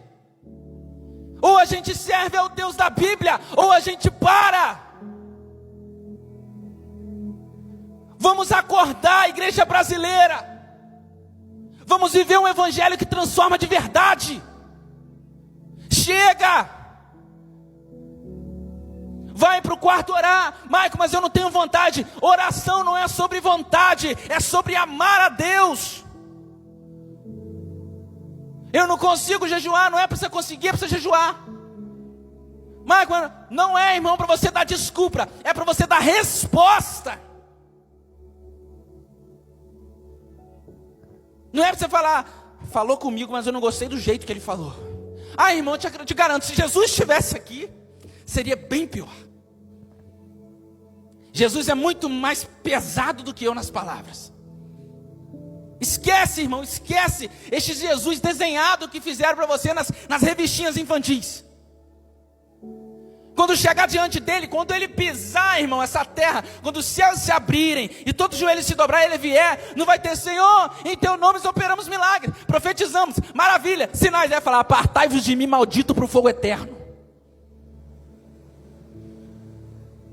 Ou a gente serve ao Deus da Bíblia, ou a gente para. Vamos acordar, igreja brasileira. Vamos viver um evangelho que transforma de verdade. Chega! Vai para o quarto orar. Maico, mas eu não tenho vontade. Oração não é sobre vontade, é sobre amar a Deus. Eu não consigo jejuar, não é para você conseguir, é para você jejuar. Maico, não é, irmão, para você dar desculpa, é para você dar resposta. Não é para você falar, falou comigo, mas eu não gostei do jeito que ele falou. Ah, irmão, te garanto, se Jesus estivesse aqui, seria bem pior. Jesus é muito mais pesado do que eu nas palavras. Esquece, irmão, esquece este Jesus desenhado que fizeram para você nas revistinhas infantis. Quando chegar diante dele, quando ele pisar, irmão, essa terra, quando os céus se abrirem e todos os joelhos se dobrar e ele vier, não vai ter, Senhor, em teu nome operamos milagres, profetizamos, maravilha, sinais. Ele vai falar, apartai-vos de mim, maldito, para o fogo eterno.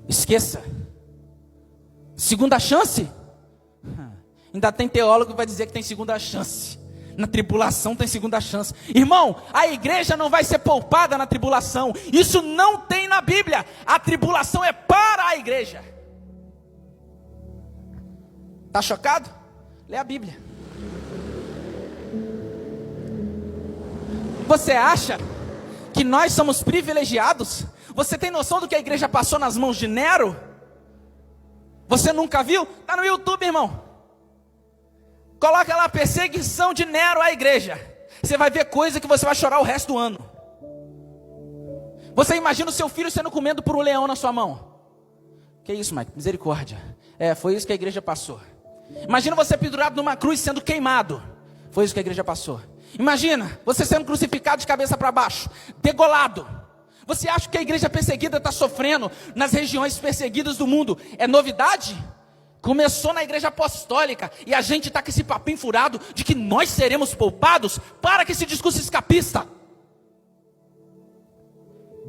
Esqueça. Segunda chance? Ainda tem teólogo que vai dizer que tem segunda chance. Na tribulação tem segunda chance. Irmão, a igreja não vai ser poupada na tribulação. Isso não tem na Bíblia. A tribulação é para a igreja. Está chocado? Lê a Bíblia. Você acha que nós somos privilegiados? Você tem noção do que a igreja passou nas mãos de Nero? Você nunca viu? Está no YouTube, irmão. Coloca lá a perseguição de Nero à igreja. Você vai ver coisa que você vai chorar o resto do ano. Você imagina o seu filho sendo comido por um leão na sua mão. Que isso, Mike? Misericórdia. Foi isso que a igreja passou. Imagina você pendurado numa cruz sendo queimado. Foi isso que a igreja passou. Imagina você sendo crucificado de cabeça para baixo, degolado. Você acha que a igreja perseguida está sofrendo nas regiões perseguidas do mundo? É novidade? Começou na igreja apostólica e a gente está com esse papinho furado de que nós seremos poupados. Para com esse discurso escapista.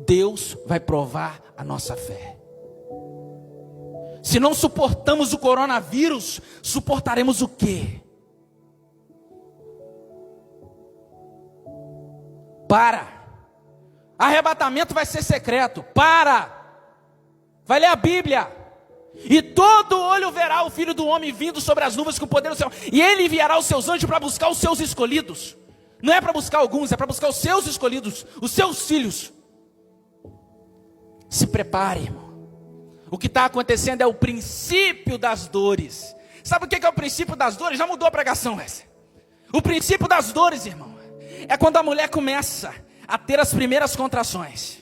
Deus vai provar a nossa fé. Se não suportamos o coronavírus, suportaremos o quê? Para. Arrebatamento vai ser secreto. Para. Vai ler a Bíblia. E todo olho verá o Filho do Homem vindo sobre as nuvens com o poder do céu. E ele enviará os seus anjos para buscar os seus escolhidos. Não é para buscar alguns, é para buscar os seus escolhidos, os seus filhos. Se prepare, irmão. O que está acontecendo é o princípio das dores. Sabe o que é o princípio das dores? Já mudou a pregação essa. O princípio das dores, irmão, é quando a mulher começa a ter as primeiras contrações.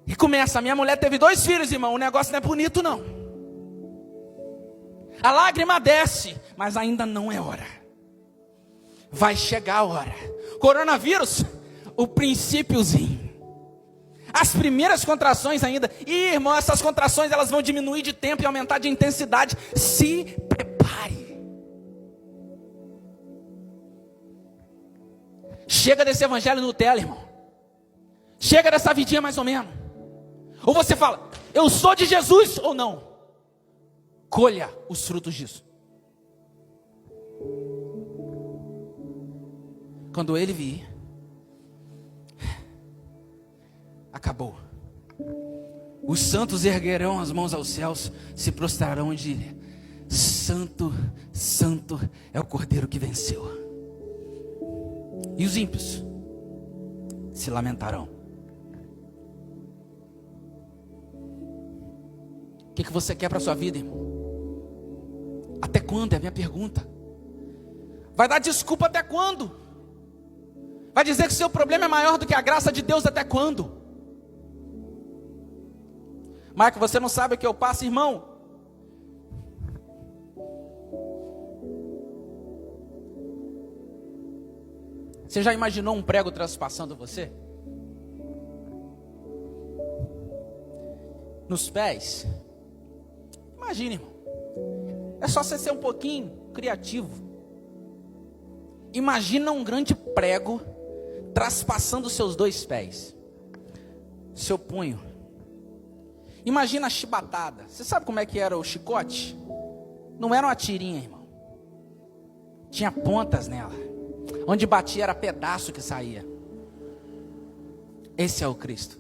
E começa, a minha mulher teve 2 filhos, irmão, o negócio não é bonito não. A lágrima desce, mas ainda não é hora. Vai chegar a hora. Coronavírus, o princípiozinho. As primeiras contrações ainda. E, irmão, essas contrações elas vão diminuir de tempo e aumentar de intensidade. Se prepare. Chega desse evangelho Nutella, irmão. Chega dessa vidinha mais ou menos. Ou você fala, eu sou de Jesus ou não. Colha os frutos disso. Quando ele vir, acabou. Os santos erguerão as mãos aos céus, se prostrarão e dirão: Santo, Santo é o Cordeiro que venceu. E os ímpios se lamentarão. O que você quer para a sua vida, irmão? Até quando? É a minha pergunta. Vai dar desculpa até quando? Vai dizer que o seu problema é maior do que a graça de Deus até quando? Marco, você não sabe o que eu passo, irmão? Você já imaginou um prego transpassando você? Nos pés? Imagine, irmão. É só você ser um pouquinho criativo. Imagina um grande prego traspassando seus 2 pés. Seu punho. Imagina a chibatada. Você sabe como é que era o chicote? Não era uma tirinha, irmão. Tinha pontas nela. Onde batia era pedaço que saía. Esse é o Cristo.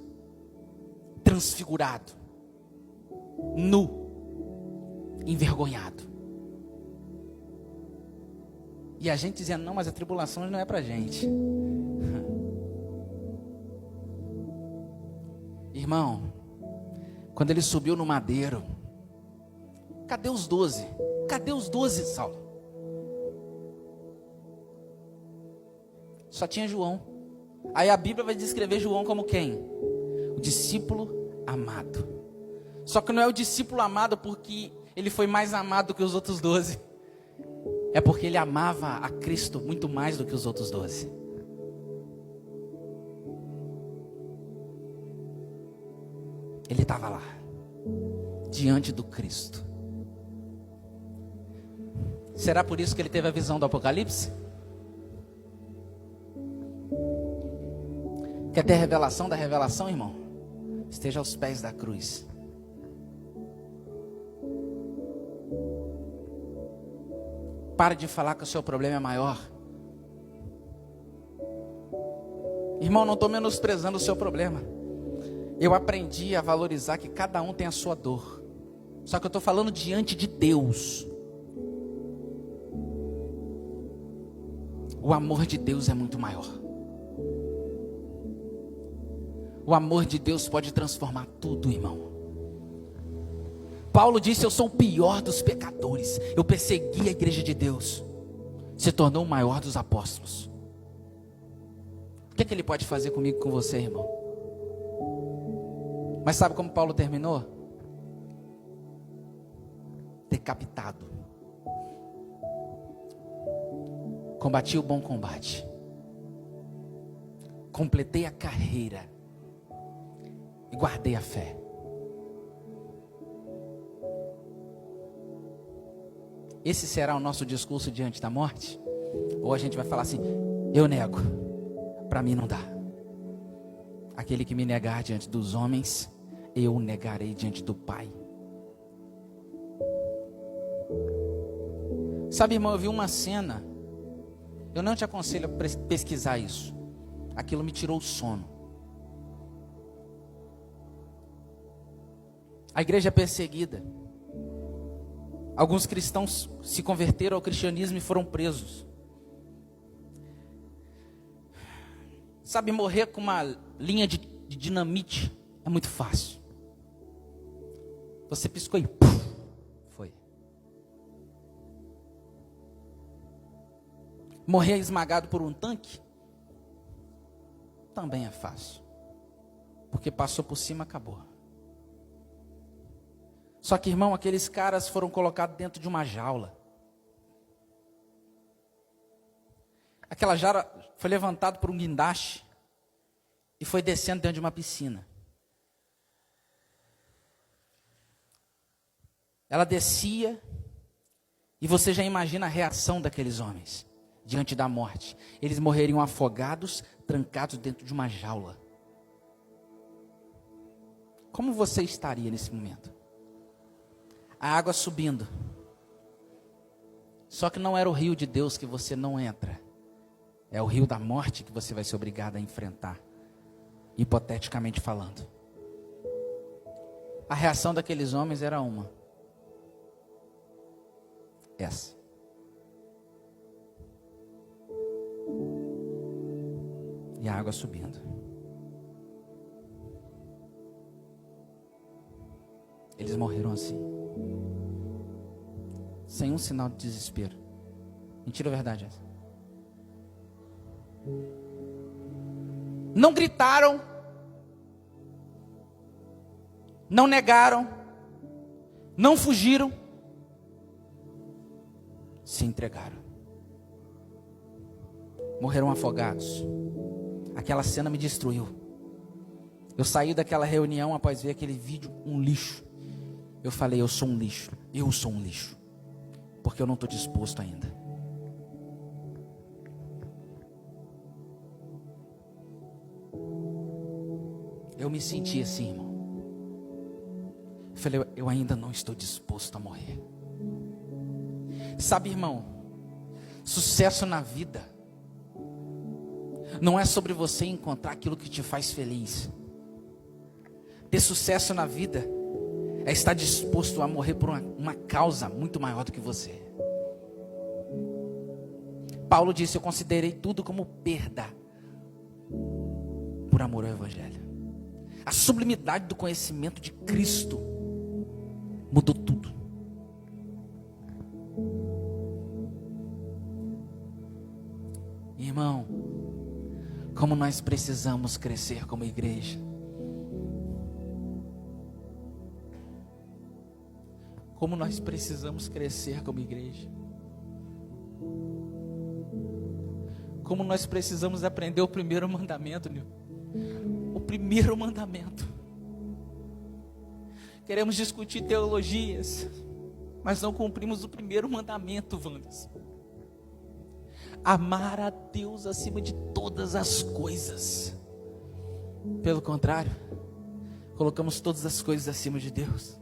Transfigurado. Nu. Envergonhado. E a gente dizendo, não, mas a tribulação não é pra gente. Irmão, quando ele subiu no madeiro, cadê os 12? Cadê os 12, Saulo? Só tinha João. Aí a Bíblia vai descrever João como quem? O discípulo amado. Só que não é o discípulo amado porque ele foi mais amado do que os outros 12. É porque ele amava a Cristo muito mais do que os outros 12. Ele estava lá, diante do Cristo. Será por isso que ele teve a visão do Apocalipse? Quer ter a revelação da revelação, irmão? Esteja aos pés da cruz. Pare de falar que o seu problema é maior. Irmão, não estou menosprezando o seu problema. Eu aprendi a valorizar que cada um tem a sua dor. Só que eu estou falando diante de Deus. O amor de Deus é muito maior. O amor de Deus pode transformar tudo, irmão. Paulo disse, eu sou o pior dos pecadores. Eu persegui a igreja de Deus. Se tornou o maior dos apóstolos. O que é que ele pode fazer comigo e com você, irmão? Mas sabe como Paulo terminou? Decapitado. Combati o bom combate. Completei a carreira. E guardei a fé. Esse será o nosso discurso diante da morte? Ou a gente vai falar assim, eu nego, para mim não dá. Aquele que me negar diante dos homens, eu o negarei diante do Pai. Sabe, irmão, eu vi uma cena, eu não te aconselho a pesquisar isso. Aquilo me tirou o sono. A igreja é perseguida. Alguns cristãos se converteram ao cristianismo e foram presos. Sabe, morrer com uma linha de dinamite é muito fácil. Você piscou e foi. Morrer esmagado por um tanque também é fácil. Porque passou por cima, acabou. Só que, irmão, aqueles caras foram colocados dentro de uma jaula. Aquela jaula foi levantada por um guindaste e foi descendo dentro de uma piscina. Ela descia, e você já imagina a reação daqueles homens diante da morte. Eles morreriam afogados, trancados dentro de uma jaula. Como você estaria nesse momento? A água subindo. Só que não era o rio de Deus que você não entra. É o rio da morte que você vai ser obrigado a enfrentar, hipoteticamente falando. A reação daqueles homens era uma. Essa. E a água subindo. Eles morreram assim. Sem um sinal de desespero. Mentira ou verdade essa? Não gritaram. Não negaram. Não fugiram. Se entregaram. Morreram afogados. Aquela cena me destruiu. Eu saí daquela reunião após ver aquele vídeo, um lixo. Eu falei, eu sou um lixo. Eu sou um lixo. Porque eu não estou disposto ainda. Eu me senti assim, irmão. Eu falei, eu ainda não estou disposto a morrer. Sabe, irmão, sucesso na vida não é sobre você encontrar aquilo que te faz feliz. Ter sucesso na vida é estar disposto a morrer por uma causa muito maior do que você. Paulo disse, eu considerei tudo como perda por amor ao Evangelho. A sublimidade do conhecimento de Cristo mudou tudo. Irmão, como nós precisamos crescer como igreja. Como nós precisamos crescer como igreja. Como nós precisamos aprender o primeiro mandamento, Nil. O primeiro mandamento. Queremos discutir teologias, mas não cumprimos o primeiro mandamento, Wanderson. Amar a Deus acima de todas as coisas. Pelo contrário, colocamos todas as coisas acima de Deus.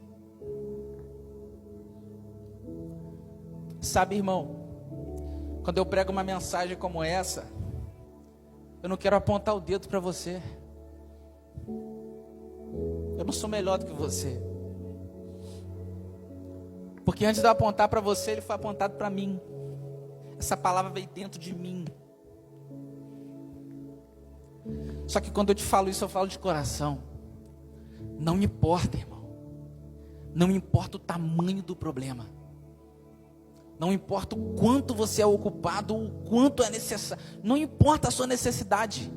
Sabe, irmão, quando eu prego uma mensagem como essa, eu não quero apontar o dedo para você. Eu não sou melhor do que você. Porque antes de eu apontar para você, ele foi apontado para mim. Essa palavra veio dentro de mim. Só que quando eu te falo isso, eu falo de coração. Não importa, irmão. Não importa o tamanho do problema. Não importa o quanto você é ocupado, o quanto é necessário. Não importa a sua necessidade.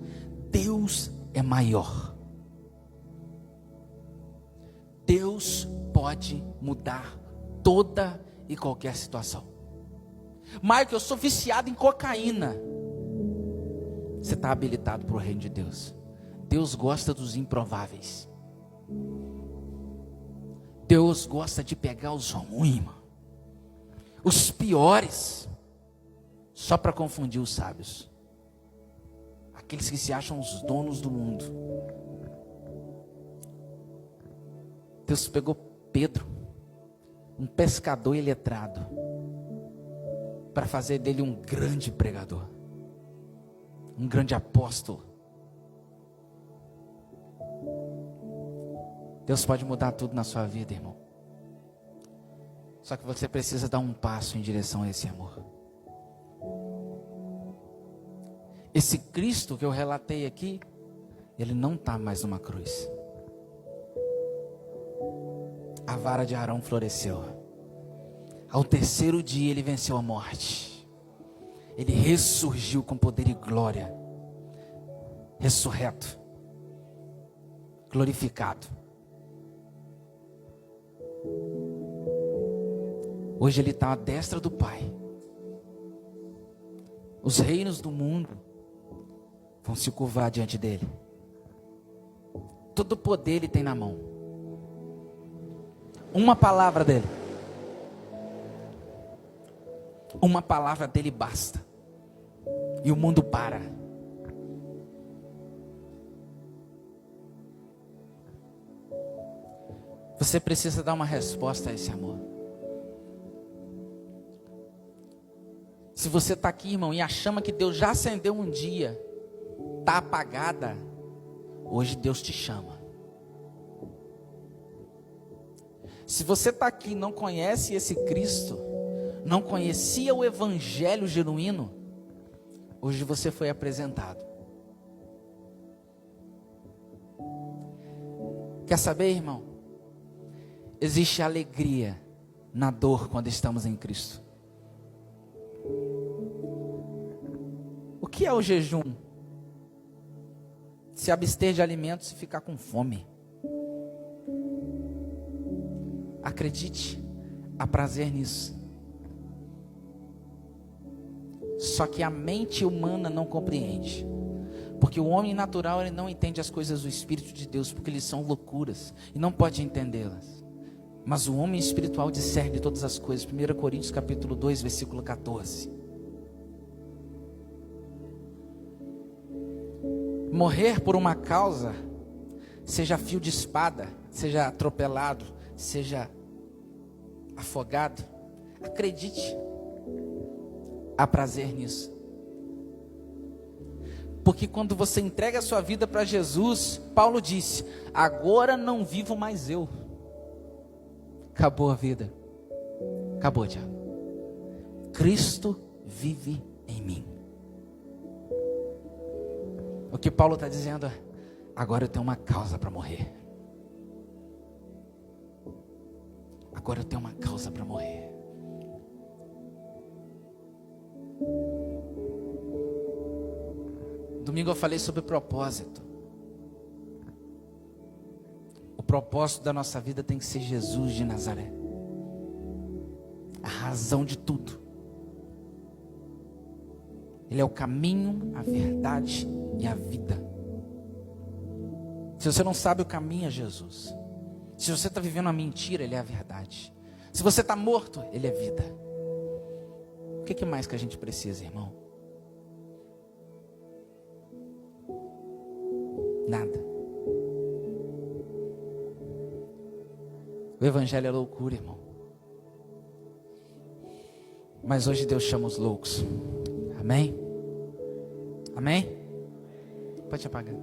Deus é maior. Deus pode mudar toda e qualquer situação. Marco, eu sou viciado em cocaína. Você está habilitado para o reino de Deus. Deus gosta dos improváveis. Deus gosta de pegar os ruins, irmão. Os piores, só para confundir os sábios. Aqueles que se acham os donos do mundo. Deus pegou Pedro, um pescador iletrado, para fazer dele um grande pregador, um grande apóstolo. Deus pode mudar tudo na sua vida, irmão. Só que você precisa dar um passo em direção a esse amor. Esse Cristo que eu relatei aqui, ele não está mais numa cruz. A vara de Arão floresceu. Ao terceiro dia ele venceu a morte. Ele ressurgiu com poder e glória. Ressurreto. Glorificado. Hoje ele está à destra do Pai. Os reinos do mundo vão se curvar diante dele. Todo o poder ele tem na mão. Uma palavra dele, Uma palavra dele basta. E o mundo para. Você precisa dar uma resposta a esse amor. Se você está aqui, irmão, e a chama que Deus já acendeu um dia está apagada, hoje Deus te chama. Se você está aqui e não conhece esse Cristo, não conhecia o Evangelho genuíno, hoje você foi apresentado. Quer saber, irmão? Existe alegria na dor quando estamos em Cristo. O que é o jejum? Se abster de alimentos e ficar com fome. Acredite, há prazer nisso. Só que a mente humana não compreende. Porque o homem natural, ele não entende as coisas do Espírito de Deus, porque eles são loucuras e não pode entendê-las. Mas o homem espiritual discerne todas as coisas. 1 Coríntios capítulo 2, versículo 14. Morrer por uma causa, seja fio de espada, seja atropelado, seja afogado, acredite, há prazer nisso. Porque quando você entrega a sua vida para Jesus, Paulo disse: agora não vivo mais eu. Acabou a vida. Acabou, diabo. Cristo vive em mim. O que Paulo está dizendo é: agora eu tenho uma causa para morrer. Agora eu tenho uma causa para morrer. Domingo eu falei sobre propósito. O propósito da nossa vida tem que ser Jesus de Nazaré. A razão de tudo. Ele é o caminho, a verdade e a vida. Se você não sabe o caminho, é Jesus. Se você está vivendo uma mentira, Ele é a verdade. Se você está morto, Ele é vida. O que mais que a gente precisa, irmão? Nada. O Evangelho é loucura, irmão. Mas hoje Deus chama os loucos. Amém? Amém? Pode apagar.